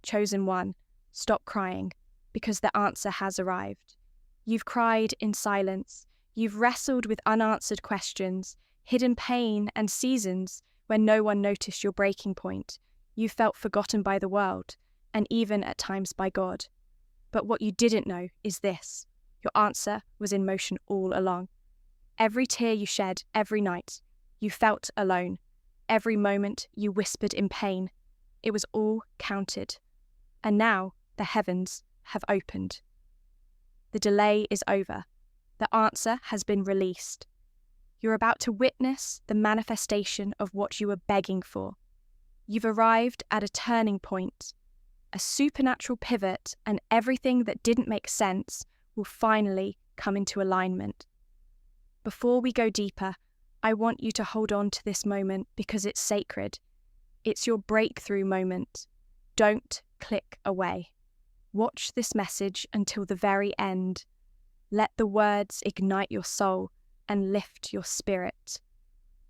chosen one, stop crying, because the answer has arrived. You've cried in silence. You've wrestled with unanswered questions, hidden pain and seasons when no one noticed your breaking point. You felt forgotten by the world, and even at times by God. But what you didn't know is this: your answer was in motion all along. Every tear you shed, every night, you felt alone. Every moment you whispered in pain, it was all counted. And now the heavens have opened. The delay is over. The answer has been released. You're about to witness the manifestation of what you were begging for. You've arrived at a turning point, a supernatural pivot, and everything that didn't make sense will finally come into alignment. Before we go deeper, I want you to hold on to this moment because it's sacred. It's your breakthrough moment. Don't click away. Watch this message until the very end. Let the words ignite your soul and lift your spirit.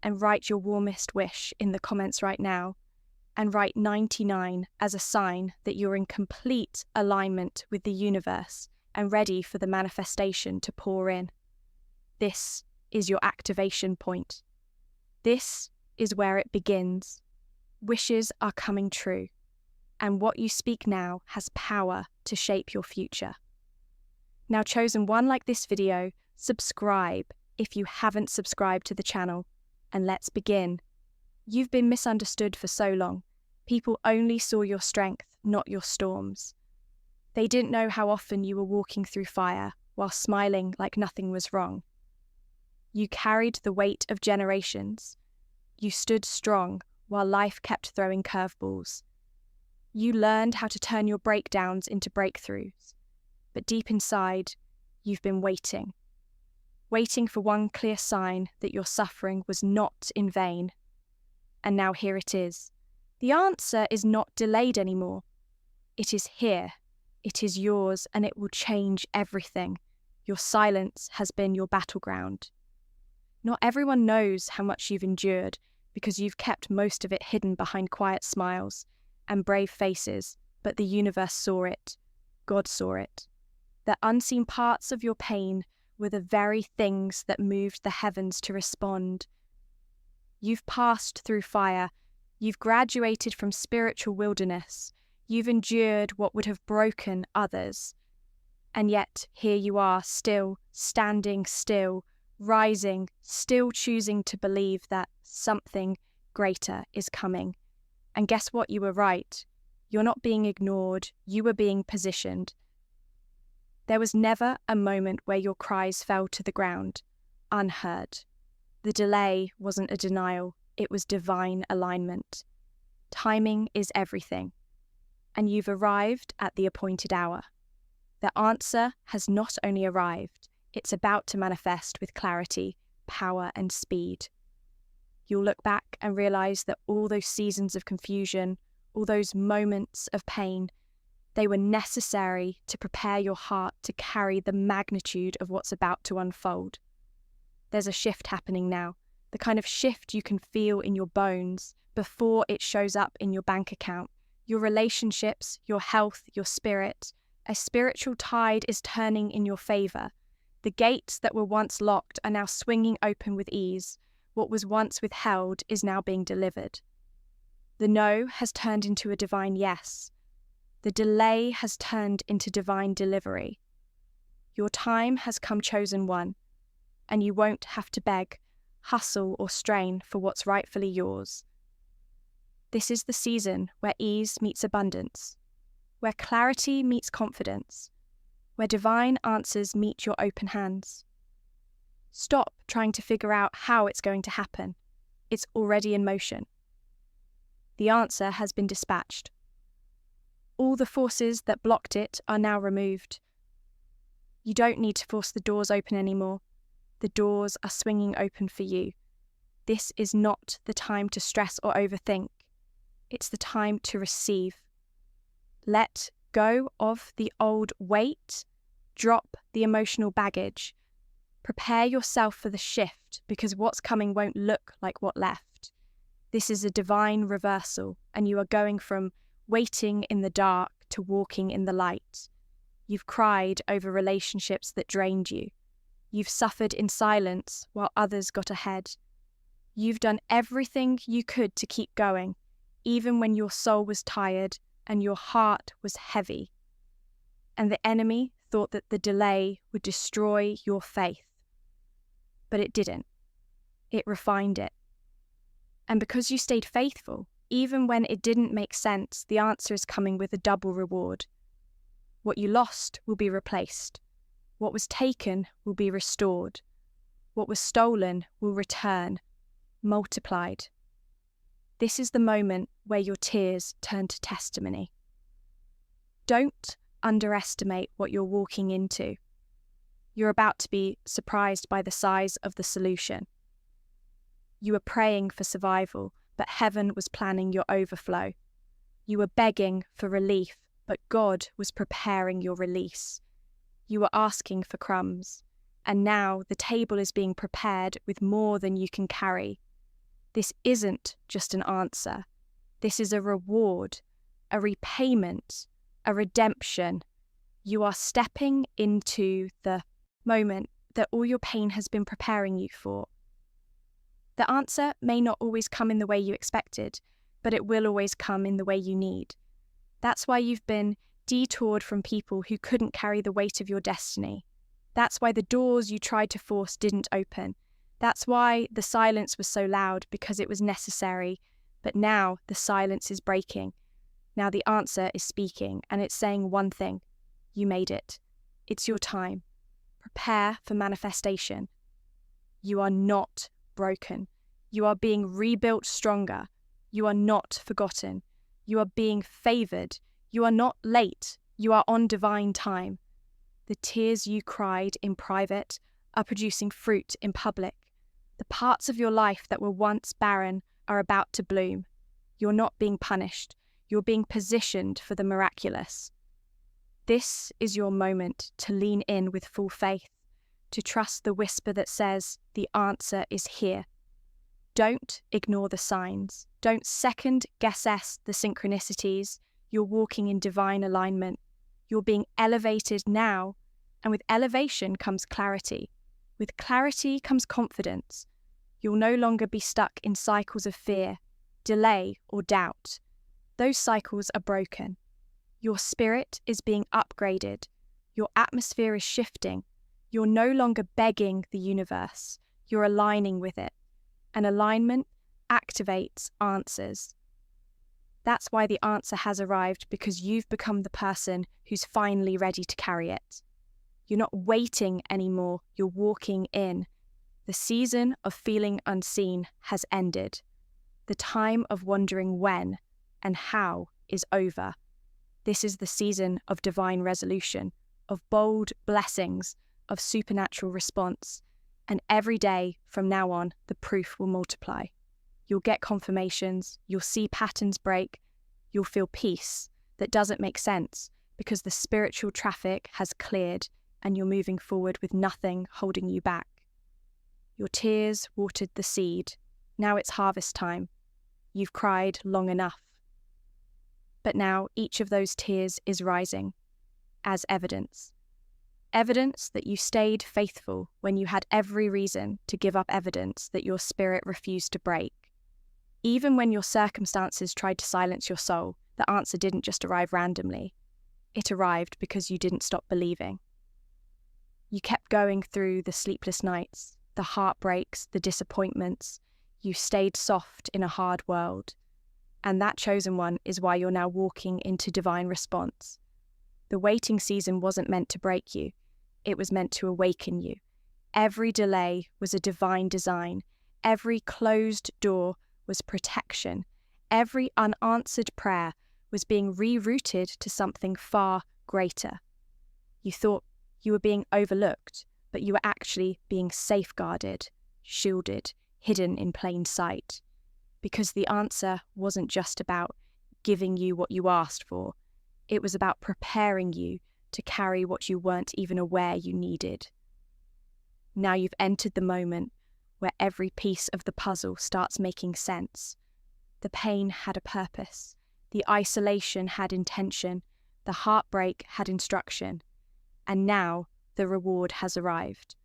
And write your warmest wish in the comments right now. And write 99 as a sign that you're in complete alignment with the universe and ready for the manifestation to pour in. This is your activation point. This is where it begins. Wishes are coming true, and what you speak now has power to shape your future. Now, chosen one, like this video, subscribe if you haven't subscribed to the channel, and let's begin. You've been misunderstood for so long. People only saw your strength, not your storms. They didn't know how often you were walking through fire while smiling like nothing was wrong. You carried the weight of generations. You stood strong while life kept throwing curveballs. You learned how to turn your breakdowns into breakthroughs. But deep inside, you've been waiting for one clear sign that your suffering was not in vain. And now here it is. The answer is not delayed anymore. It is here. It is yours, and it will change everything. Your silence has been your battleground. Not everyone knows how much you've endured because you've kept most of it hidden behind quiet smiles and brave faces, but the universe saw it. God saw it. The unseen parts of your pain were the very things that moved the heavens to respond. You've passed through fire. You've graduated from spiritual wilderness. You've endured what would have broken others. And yet, here you are, still, standing still, rising, still choosing to believe that something greater is coming. And guess what? You were right. You're not being ignored. You were being positioned. There was never a moment where your cries fell to the ground, unheard. The delay wasn't a denial. It was divine alignment. Timing is everything. And you've arrived at the appointed hour. The answer has not only arrived, it's about to manifest with clarity, power, and speed. You'll look back and realize that all those seasons of confusion, all those moments of pain, they were necessary to prepare your heart to carry the magnitude of what's about to unfold. There's a shift happening now, the kind of shift you can feel in your bones before it shows up in your bank account. Your relationships, your health, your spirit. A spiritual tide is turning in your favor. The gates that were once locked are now swinging open with ease. What was once withheld is now being delivered. The no has turned into a divine yes. The delay has turned into divine delivery. Your time has come, chosen one, and you won't have to beg, hustle, or strain for what's rightfully yours. This is the season where ease meets abundance, where clarity meets confidence, where divine answers meet your open hands. Stop trying to figure out how it's going to happen. It's already in motion. The answer has been dispatched. All the forces that blocked it are now removed. You don't need to force the doors open anymore. The doors are swinging open for you. This is not the time to stress or overthink. It's the time to receive. Let go of the old weight. Drop the emotional baggage. Prepare yourself for the shift, because what's coming won't look like what left. This is a divine reversal, and you are going from waiting in the dark to walking in the light. You've cried over relationships that drained you. You've suffered in silence while others got ahead. You've done everything you could to keep going, even when your soul was tired and your heart was heavy. And the enemy thought that the delay would destroy your faith. But it didn't. It refined it. And because you stayed faithful, even when it didn't make sense, the answer is coming with a double reward. What you lost will be replaced. What was taken will be restored. What was stolen will return, multiplied. This is the moment where your tears turn to testimony. Don't underestimate what you're walking into. You're about to be surprised by the size of the solution. You were praying for survival, but heaven was planning your overflow. You were begging for relief, but God was preparing your release. You were asking for crumbs, and now the table is being prepared with more than you can carry. This isn't just an answer. This is a reward, a repayment, a redemption. You are stepping into the moment that all your pain has been preparing you for. The answer may not always come in the way you expected, but it will always come in the way you need. That's why you've been detoured from people who couldn't carry the weight of your destiny. That's why the doors you tried to force didn't open. That's why the silence was so loud, because it was necessary. But now the silence is breaking. Now the answer is speaking, and it's saying one thing. You made it. It's your time. Prepare for manifestation. You are not broken. You are being rebuilt stronger. You are not forgotten. You are being favored. You are not late. You are on divine time. The tears you cried in private are producing fruit in public. The parts of your life that were once barren are about to bloom. You're not being punished. You're being positioned for the miraculous. This is your moment to lean in with full faith, to trust the whisper that says, the answer is here. Don't ignore the signs. Don't second guess the synchronicities. You're walking in divine alignment. You're being elevated now, and with elevation comes clarity. With clarity comes confidence. You'll no longer be stuck in cycles of fear, delay, or doubt. Those cycles are broken. Your spirit is being upgraded. Your atmosphere is shifting. You're no longer begging the universe. You're aligning with it. And alignment activates answers. That's why the answer has arrived, because you've become the person who's finally ready to carry it. You're not waiting anymore, you're walking in. The season of feeling unseen has ended. The time of wondering when and how is over. This is the season of divine resolution, of bold blessings, of supernatural response. And every day from now on, the proof will multiply. You'll get confirmations, you'll see patterns break, you'll feel peace that doesn't make sense, because the spiritual traffic has cleared and you're moving forward with nothing holding you back. Your tears watered the seed. Now it's harvest time. You've cried long enough. But now each of those tears is rising as evidence. Evidence that you stayed faithful when you had every reason to give up, evidence that your spirit refused to break. Even when your circumstances tried to silence your soul, the answer didn't just arrive randomly. It arrived because you didn't stop believing. You kept going through the sleepless nights, the heartbreaks, the disappointments. You stayed soft in a hard world. And that chosen one is why you're now walking into divine response. The waiting season wasn't meant to break you. It was meant to awaken you. Every delay was a divine design. Every closed door was protection. Every unanswered prayer was being rerouted to something far greater. You thought you were being overlooked, but you were actually being safeguarded, shielded, hidden in plain sight. Because the answer wasn't just about giving you what you asked for. It was about preparing you to carry what you weren't even aware you needed. Now you've entered the moment where every piece of the puzzle starts making sense. The pain had a purpose. The isolation had intention, the heartbreak had instruction, and now the reward has arrived.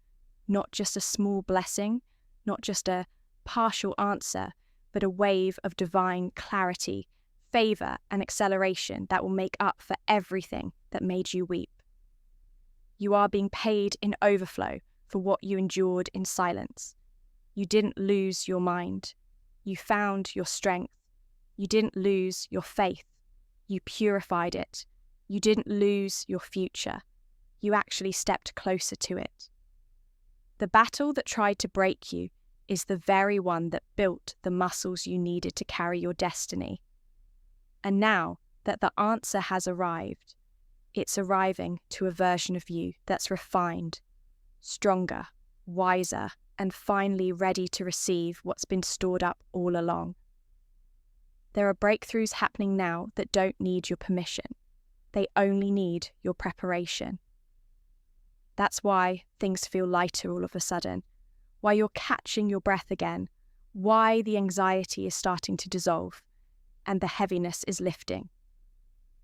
Not just a small blessing, not just a partial answer, but a wave of divine clarity, favor, and acceleration that will make up for everything that made you weep. You are being paid in overflow for what you endured in silence. You didn't lose your mind. You found your strength. You didn't lose your faith. You purified it. You didn't lose your future. You actually stepped closer to it. The battle that tried to break you is the very one that built the muscles you needed to carry your destiny. And now that the answer has arrived, it's arriving to a version of you that's refined, stronger, wiser, and finally ready to receive what's been stored up all along. There are breakthroughs happening now that don't need your permission. They only need your preparation. That's why things feel lighter all of a sudden, why you're catching your breath again, why the anxiety is starting to dissolve, and the heaviness is lifting.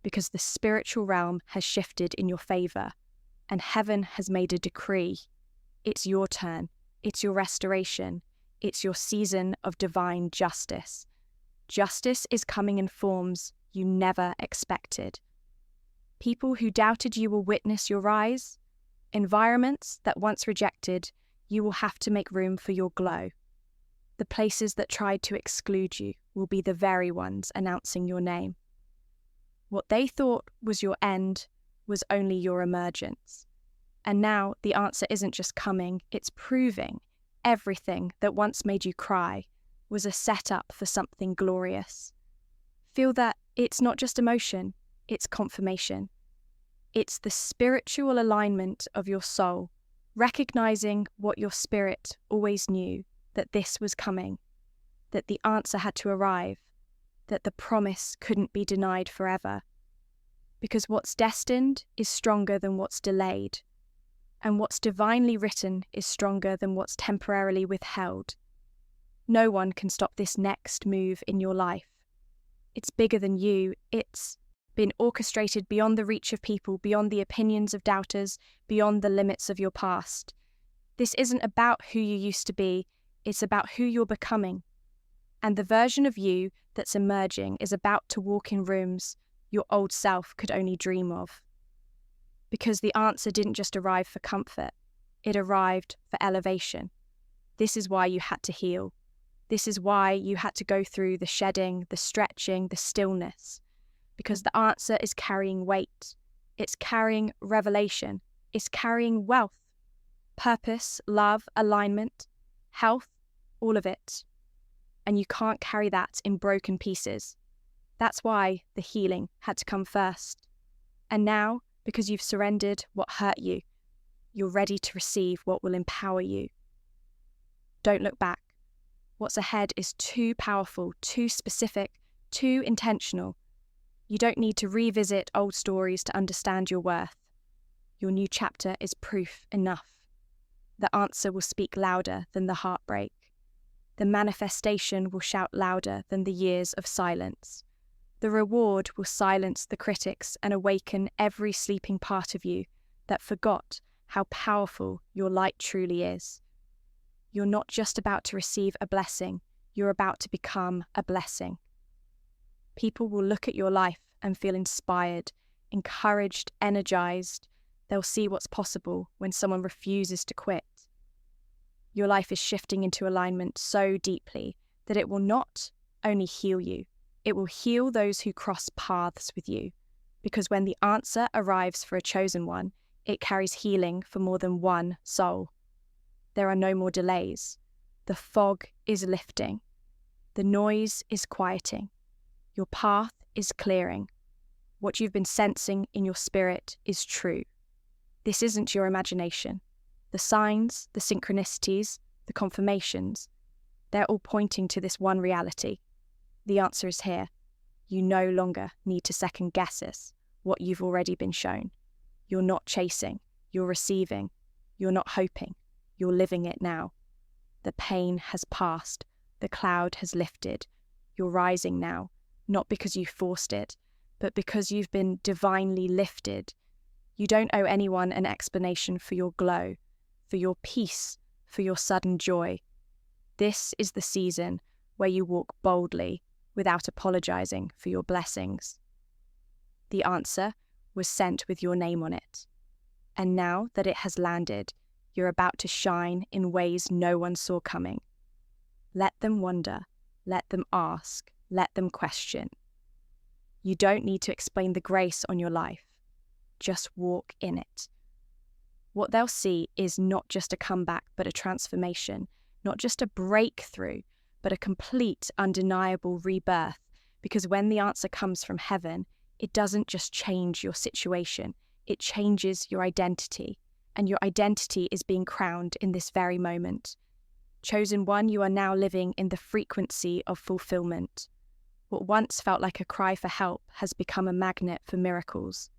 Because the spiritual realm has shifted in your favor, and heaven has made a decree. It's your turn, it's your restoration, it's your season of divine justice. Justice is coming in forms you never expected. People who doubted you will witness your rise. Environments that once rejected, you will have to make room for your glow. The places that tried to exclude you will be the very ones announcing your name. What they thought was your end was only your emergence. And now the answer isn't just coming, it's proving everything that once made you cry was a setup for something glorious. Feel that it's not just emotion, it's confirmation. It's the spiritual alignment of your soul, recognizing what your spirit always knew, that this was coming, that the answer had to arrive, that the promise couldn't be denied forever. Because what's destined is stronger than what's delayed, and what's divinely written is stronger than what's temporarily withheld. No one can stop this next move in your life. It's bigger than you. It's been orchestrated beyond the reach of people, beyond the opinions of doubters, beyond the limits of your past. This isn't about who you used to be, it's about who you're becoming. And the version of you that's emerging is about to walk in rooms your old self could only dream of. Because the answer didn't just arrive for comfort, it arrived for elevation. This is why you had to heal. This is why you had to go through the shedding, the stretching, the stillness. Because the answer is carrying weight. It's carrying revelation. It's carrying wealth, purpose, love, alignment, health, all of it. And you can't carry that in broken pieces. That's why the healing had to come first. And now, because you've surrendered what hurt you, you're ready to receive what will empower you. Don't look back. What's ahead is too powerful, too specific, too intentional. You don't need to revisit old stories to understand your worth. Your new chapter is proof enough. The answer will speak louder than the heartbreak. The manifestation will shout louder than the years of silence. The reward will silence the critics and awaken every sleeping part of you that forgot how powerful your light truly is. You're not just about to receive a blessing, you're about to become a blessing. People will look at your life and feel inspired, encouraged, energized. They'll see what's possible when someone refuses to quit. Your life is shifting into alignment so deeply that it will not only heal you, it will heal those who cross paths with you. Because when the answer arrives for a chosen one, it carries healing for more than one soul. There are no more delays. The fog is lifting. The noise is quieting. Your path is clearing. What you've been sensing in your spirit is true. This isn't your imagination. The signs, the synchronicities, the confirmations, they're all pointing to this one reality. The answer is here. You no longer need to second guess what you've already been shown. You're not chasing, you're receiving, you're not hoping, you're living it now. The pain has passed, the cloud has lifted, you're rising now. not because you forced it, but because you've been divinely lifted. You don't owe anyone an explanation for your glow, for your peace, for your sudden joy. This is the season where you walk boldly without apologizing for your blessings. The answer was sent with your name on it. And now that it has landed, you're about to shine in ways no one saw coming. Let them wonder, let them ask, let them question. You don't need to explain the grace on your life. Just walk in it. What they'll see is not just a comeback, but a transformation, not just a breakthrough, but a complete, undeniable rebirth. Because when the answer comes from heaven, it doesn't just change your situation, it changes your identity. And your identity is being crowned in this very moment. Chosen one, you are now living in the frequency of fulfillment. What once felt like a cry for help has become a magnet for miracles.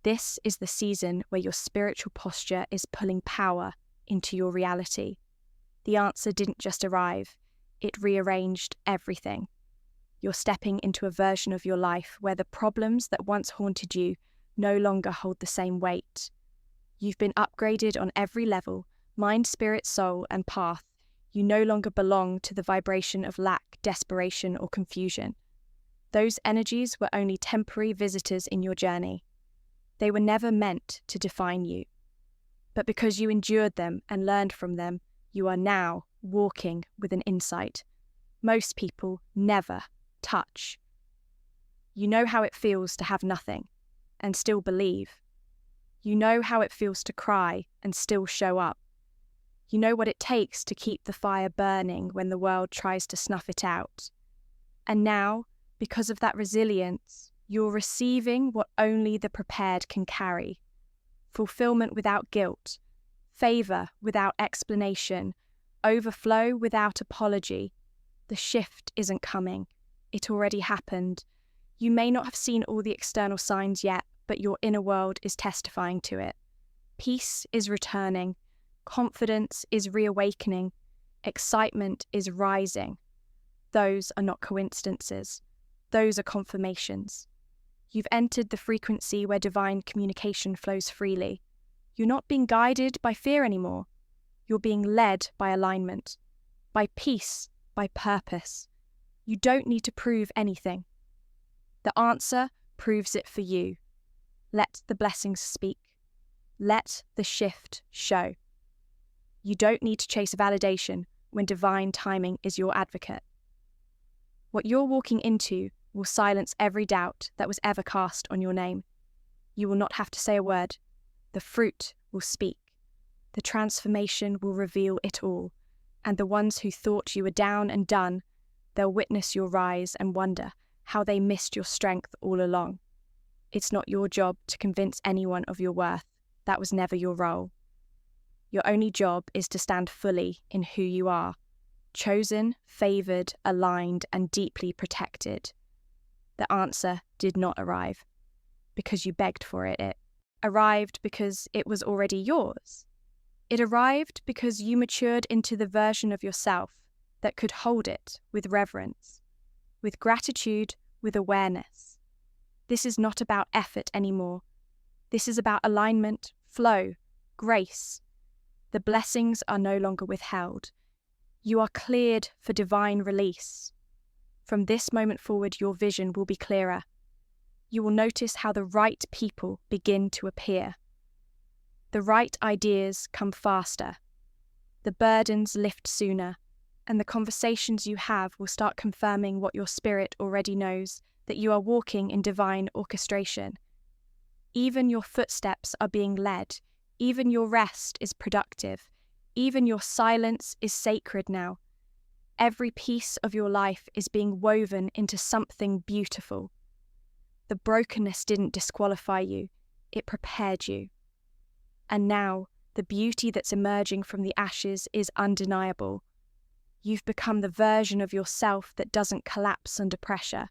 This is the season where your spiritual posture is pulling power into your reality. The answer didn't just arrive, it rearranged everything. You're stepping into a version of your life where the problems that once haunted you no longer hold the same weight. You've been upgraded on every level, mind, spirit, soul, and path. You no longer belong to the vibration of lack, desperation, or confusion. Those energies were only temporary visitors in your journey. They were never meant to define you. But because you endured them and learned from them, you are now walking with an insight most people never touch. You know how it feels to have nothing and still believe. You know how it feels to cry and still show up. You know what it takes to keep the fire burning when the world tries to snuff it out. And now, because of that resilience, you're receiving what only the prepared can carry. Fulfillment without guilt, favor without explanation, overflow without apology. The shift isn't coming. It already happened. You may not have seen all the external signs yet, but your inner world is testifying to it. Peace is returning. Confidence is reawakening. Excitement is rising. Those are not coincidences. Those are confirmations. You've entered the frequency where divine communication flows freely. You're not being guided by fear anymore. You're being led by alignment, by peace, by purpose. You don't need to prove anything. The answer proves it for you. Let the blessings speak. Let the shift show. You don't need to chase validation when divine timing is your advocate. What you're walking into will silence every doubt that was ever cast on your name. You will not have to say a word. The fruit will speak. The transformation will reveal it all. And the ones who thought you were down and done, they'll witness your rise and wonder how they missed your strength all along. It's not your job to convince anyone of your worth. That was never your role. Your only job is to stand fully in who you are, chosen, favored, aligned, and deeply protected. The answer did not arrive because you begged for it. It arrived because it was already yours. It arrived because you matured into the version of yourself that could hold it with reverence, with gratitude, with awareness. This is not about effort anymore. This is about alignment, flow, grace. The blessings are no longer withheld. You are cleared for divine release. From this moment forward, your vision will be clearer. You will notice how the right people begin to appear. The right ideas come faster. The burdens lift sooner, and the conversations you have will start confirming what your spirit already knows, that you are walking in divine orchestration. Even your footsteps are being led. Even your rest is productive. Even your silence is sacred now. Every piece of your life is being woven into something beautiful. The brokenness didn't disqualify you, it prepared you. And now, the beauty that's emerging from the ashes is undeniable. You've become the version of yourself that doesn't collapse under pressure.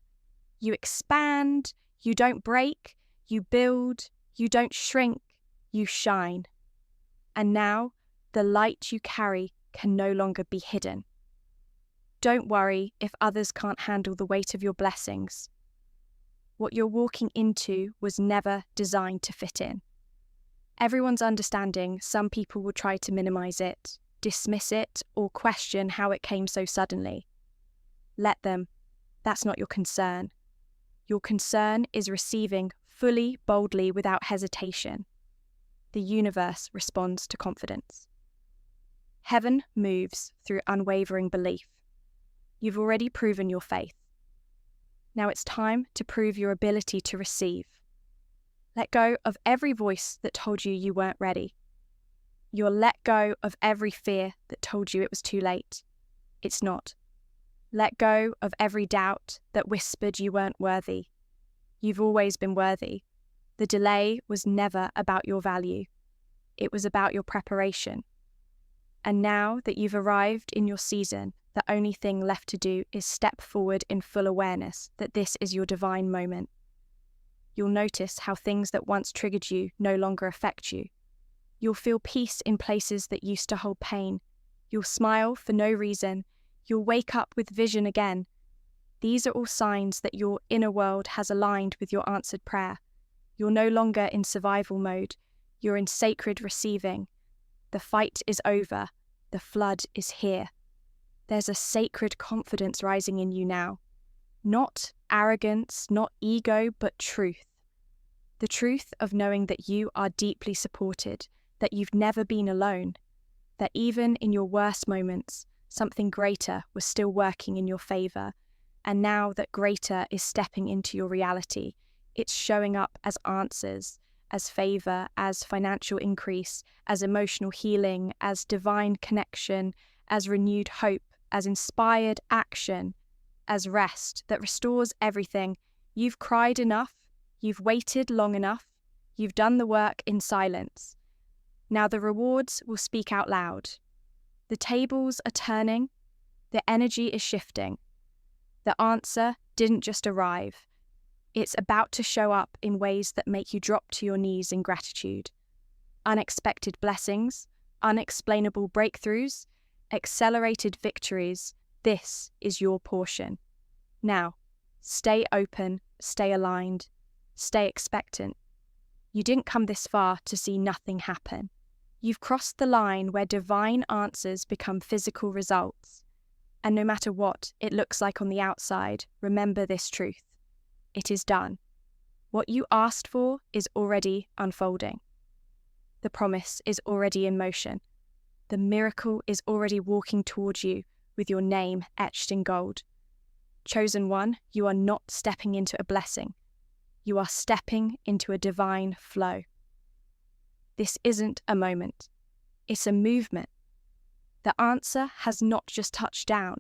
You expand, you don't break, you build, you don't shrink, you shine. And now, the light you carry can no longer be hidden. Don't worry if others can't handle the weight of your blessings. What you're walking into was never designed to fit in. Everyone's understanding, some people will try to minimize it, dismiss it, or question how it came so suddenly. Let them. That's not your concern. Your concern is receiving fully, boldly, without hesitation. The universe responds to confidence. Heaven moves through unwavering belief. You've already proven your faith. Now it's time to prove your ability to receive. Let go of every voice that told you you weren't ready. You'll let go of every fear that told you it was too late. It's not. Let go of every doubt that whispered you weren't worthy. You've always been worthy. The delay was never about your value. It was about your preparation. And now that you've arrived in your season, the only thing left to do is step forward in full awareness that this is your divine moment. You'll notice how things that once triggered you no longer affect you. You'll feel peace in places that used to hold pain. You'll smile for no reason. You'll wake up with vision again. These are all signs that your inner world has aligned with your answered prayer. You're no longer in survival mode. You're in sacred receiving. The fight is over. The flood is here. There's a sacred confidence rising in you now. Not arrogance, not ego, but truth. The truth of knowing that you are deeply supported, that you've never been alone, that even in your worst moments, something greater was still working in your favor, and now that greater is stepping into your reality, it's showing up as answers, as favor, as financial increase, as emotional healing, as divine connection, as renewed hope, as inspired action, as rest that restores everything. You've cried enough, you've waited long enough, you've done the work in silence. Now the rewards will speak out loud. The tables are turning, the energy is shifting. The answer didn't just arrive. It's about to show up in ways that make you drop to your knees in gratitude. Unexpected blessings, unexplainable breakthroughs, accelerated victories. This is your portion. Now, stay open, stay aligned, stay expectant. You didn't come this far to see nothing happen. You've crossed the line where divine answers become physical results. And no matter what it looks like on the outside, remember this truth. It is done. What you asked for is already unfolding. The promise is already in motion. The miracle is already walking towards you with your name etched in gold. Chosen one, you are not stepping into a blessing. You are stepping into a divine flow. This isn't a moment. It's a movement. The answer has not just touched down.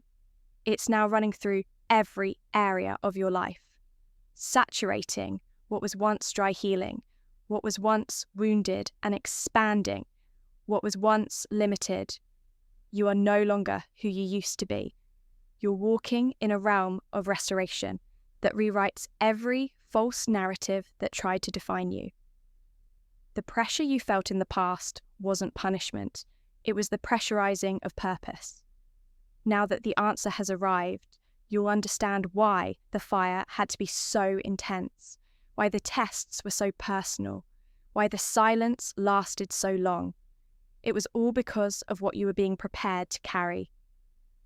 It's now running through every area of your life, saturating what was once dry healing, what was once wounded, and expanding what was once limited. You are no longer who you used to be. You're walking in a realm of restoration that rewrites every false narrative that tried to define you. The pressure you felt in the past wasn't punishment. It was the pressurizing of purpose. Now that the answer has arrived, you'll understand why the fire had to be so intense, why the tests were so personal, why the silence lasted so long. It was all because of what you were being prepared to carry.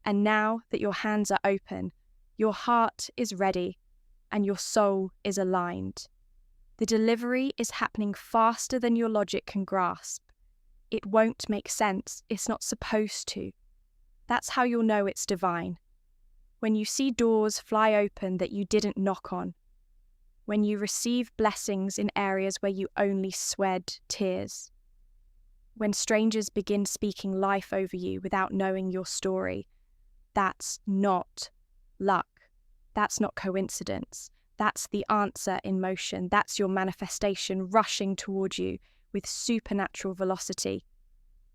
And now that your hands are open, your heart is ready, and your soul is aligned. The delivery is happening faster than your logic can grasp. It won't make sense. It's not supposed to. That's how you'll know it's divine. When you see doors fly open that you didn't knock on. When you receive blessings in areas where you only swed tears. When strangers begin speaking life over you without knowing your story. That's not luck. That's not coincidence. That's the answer in motion. That's your manifestation rushing towards you with supernatural velocity.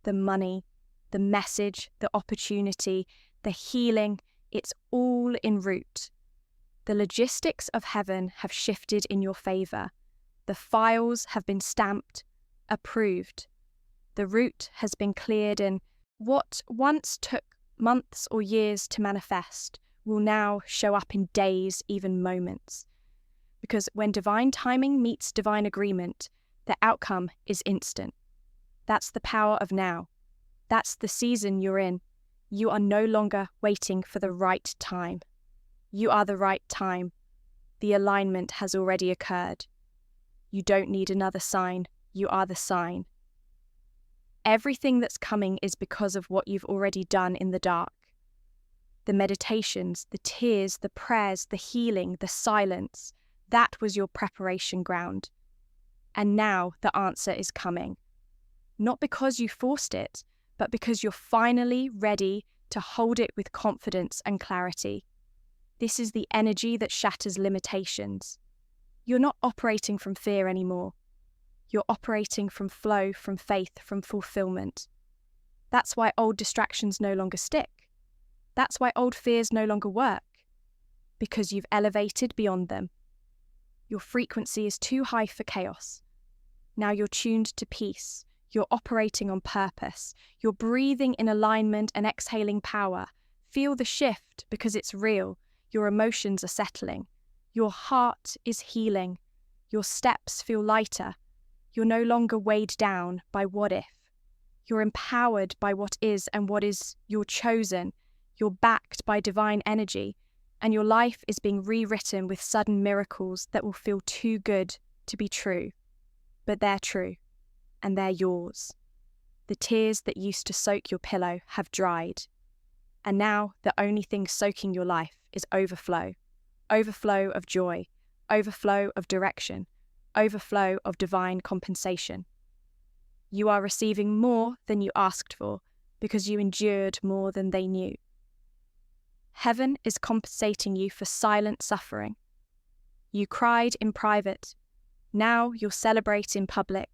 The money, the message, the opportunity, the healing, it's all en route. The logistics of heaven have shifted in your favor. The files have been stamped, approved. The route has been cleared, and what once took months or years to manifest will now show up in days, even moments. Because when divine timing meets divine agreement, the outcome is instant. That's the power of now. That's the season you're in. You are no longer waiting for the right time. You are the right time. The alignment has already occurred. You don't need another sign. You are the sign. Everything that's coming is because of what you've already done in the dark. The meditations, the tears, the prayers, the healing, the silence, that was your preparation ground. And now the answer is coming. Not because you forced it, but because you're finally ready to hold it with confidence and clarity. This is the energy that shatters limitations. You're not operating from fear anymore. You're operating from flow, from faith, from fulfillment. That's why old distractions no longer stick. That's why old fears no longer work. Because you've elevated beyond them. Your frequency is too high for chaos. Now you're tuned to peace. You're operating on purpose. You're breathing in alignment and exhaling power. Feel the shift because it's real. Your emotions are settling. Your heart is healing. Your steps feel lighter. You're no longer weighed down by what if. You're empowered by what is and what is you're chosen. You're backed by divine energy. And your life is being rewritten with sudden miracles that will feel too good to be true. But they're true. And they're yours. The tears that used to soak your pillow have dried. And now the only thing soaking your life is overflow. Overflow of joy. Overflow of direction. Overflow of divine compensation. You are receiving more than you asked for because you endured more than they knew. Heaven is compensating you for silent suffering. You cried in private. Now you'll celebrate in public.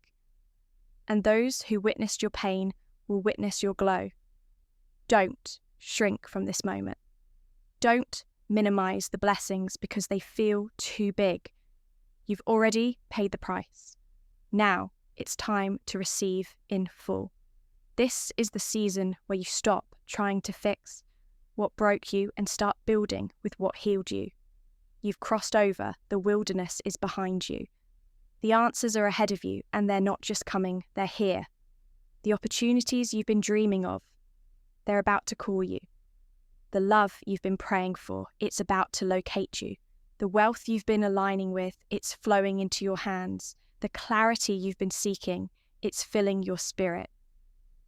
And those who witnessed your pain will witness your glow. Don't shrink from this moment. Don't minimize the blessings because they feel too big. You've already paid the price. Now it's time to receive in full. This is the season where you stop trying to fix what broke you and start building with what healed you. You've crossed over, the wilderness is behind you. The answers are ahead of you, and they're not just coming, they're here. The opportunities you've been dreaming of, they're about to call you. The love you've been praying for, it's about to locate you. The wealth you've been aligning with, it's flowing into your hands. The clarity you've been seeking, it's filling your spirit.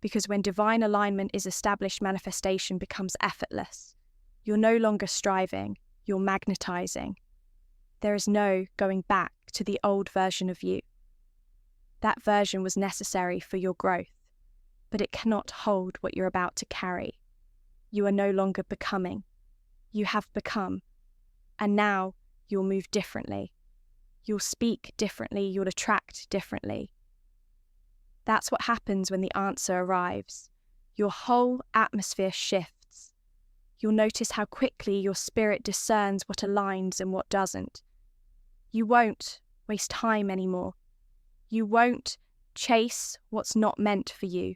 Because when divine alignment is established, manifestation becomes effortless. You're no longer striving, you're magnetizing. There is no going back to the old version of you. That version was necessary for your growth, but it cannot hold what you're about to carry. You are no longer becoming. You have become. And now you'll move differently. You'll speak differently, you'll attract differently. That's what happens when the answer arrives. Your whole atmosphere shifts. You'll notice how quickly your spirit discerns what aligns and what doesn't. You won't waste time anymore. You won't chase what's not meant for you.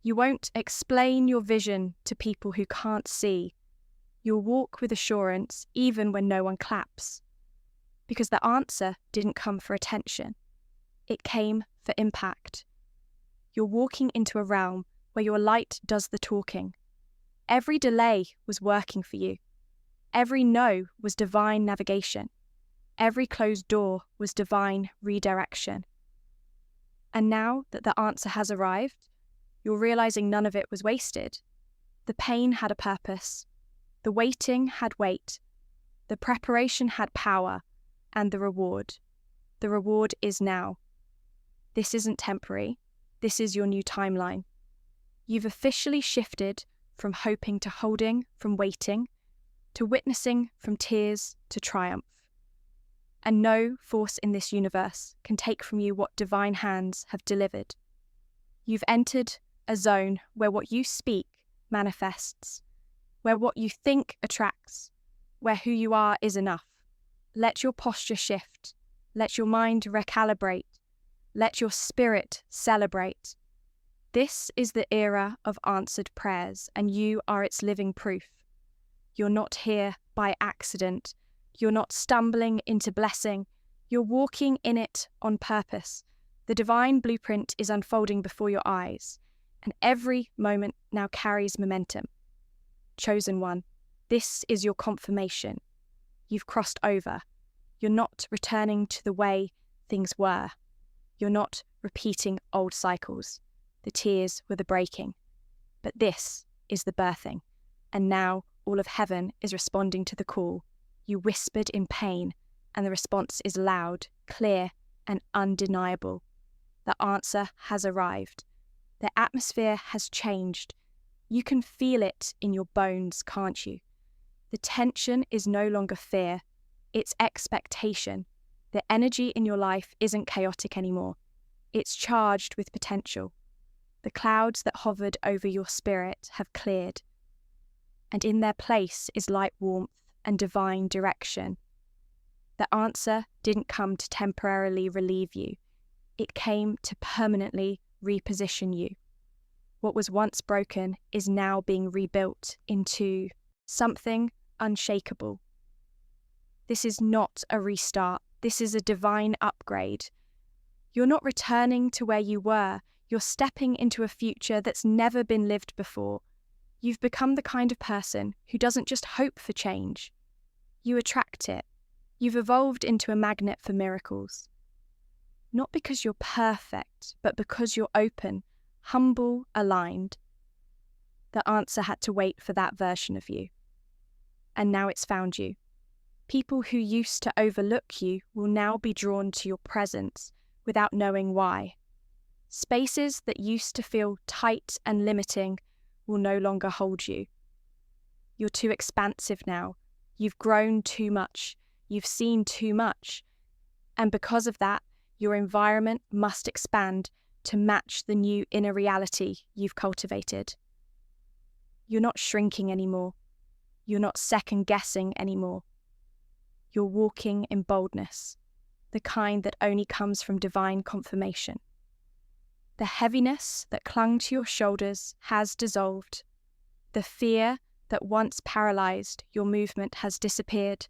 You won't explain your vision to people who can't see. You'll walk with assurance even when no one claps. Because the answer didn't come for attention. It came for impact. You're walking into a realm where your light does the talking. Every delay was working for you. Every no was divine navigation. Every closed door was divine redirection. And now that the answer has arrived, you're realizing none of it was wasted. The pain had a purpose. The waiting had weight. The preparation had power. And the reward. The reward is now. This isn't temporary. This is your new timeline. You've officially shifted from hoping to holding, from waiting, to witnessing, from tears to triumph. And no force in this universe can take from you what divine hands have delivered. You've entered a zone where what you speak manifests, where what you think attracts, where who you are is enough. Let your posture shift. Let your mind recalibrate. Let your spirit celebrate. This is the era of answered prayers, and you are its living proof. You're not here by accident. You're not stumbling into blessing. You're walking in it on purpose. The divine blueprint is unfolding before your eyes, and every moment now carries momentum. Chosen one, this is your confirmation. You've crossed over. You're not returning to the way things were. You're not repeating old cycles. The tears were the breaking. But this is the birthing. And now all of heaven is responding to the call. You whispered in pain, and the response is loud, clear, and undeniable. The answer has arrived. The atmosphere has changed. You can feel it in your bones, can't you? The tension is no longer fear, it's expectation. The energy in your life isn't chaotic anymore. It's charged with potential. The clouds that hovered over your spirit have cleared, and in their place is light, warmth, and divine direction. The answer didn't come to temporarily relieve you. It came to permanently reposition you. What was once broken is now being rebuilt into something unshakable. This is not a restart. This is a divine upgrade. You're not returning to where you were. You're stepping into a future that's never been lived before. You've become the kind of person who doesn't just hope for change. You attract it. You've evolved into a magnet for miracles. Not because you're perfect, but because you're open, humble, aligned. The answer had to wait for that version of you. And now it's found you. People who used to overlook you will now be drawn to your presence without knowing why. Spaces that used to feel tight and limiting will no longer hold you. You're too expansive now. You've grown too much. You've seen too much. And because of that, your environment must expand to match the new inner reality you've cultivated. You're not shrinking anymore. You're not second-guessing anymore. You're walking in boldness, the kind that only comes from divine confirmation. The heaviness that clung to your shoulders has dissolved. The fear that once paralyzed your movement has disappeared.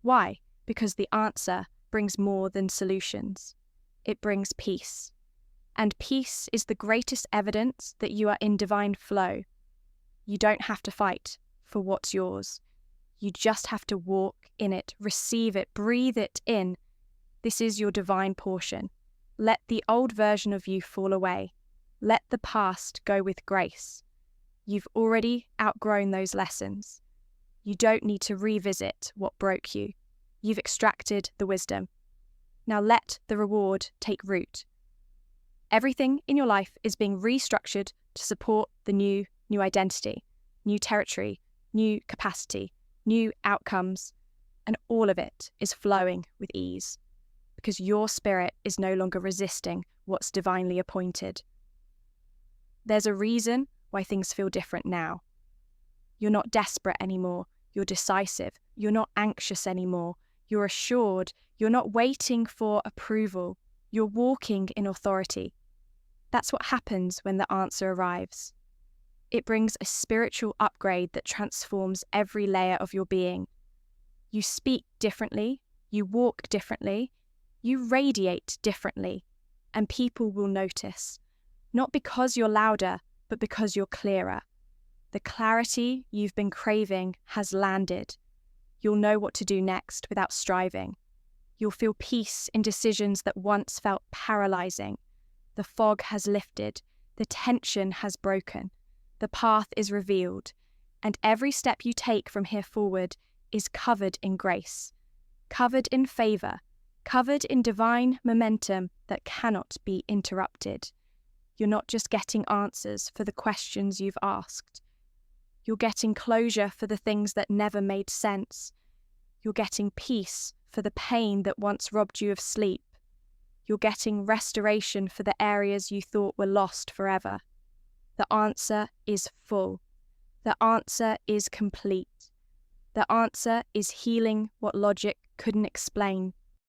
Why? Because the answer brings more than solutions. It brings peace. And peace is the greatest evidence that you are in divine flow. You don't have to fight for what's yours. You just have to walk in it, receive it, breathe it in. This is your divine portion. Let the old version of you fall away. Let the past go with grace. You've already outgrown those lessons. You don't need to revisit what broke you. You've extracted the wisdom. Now let the reward take root. Everything in your life is being restructured to support the new identity, new territory, new capacity, new outcomes, and all of it is flowing with ease because your spirit is no longer resisting what's divinely appointed. There's a reason why things feel different now. You're not desperate anymore. You're decisive. You're not anxious anymore. You're assured. You're not waiting for approval. You're walking in authority. That's what happens when the answer arrives. It brings a spiritual upgrade that transforms every layer of your being. You speak differently. You walk differently. You radiate differently. And people will notice. Not because you're louder, but because you're clearer. The clarity you've been craving has landed. You'll know what to do next without striving. You'll feel peace in decisions that once felt paralyzing. The fog has lifted. The tension has broken. The path is revealed. And every step you take from here forward is covered in grace, covered in favor, covered in divine momentum that cannot be interrupted. You're not just getting answers for the questions you've asked. You're getting closure for the things that never made sense. You're getting peace for the pain that once robbed you of sleep. You're getting restoration for the areas you thought were lost forever. The answer is full. The answer is complete. The answer is healing what logic couldn't explain.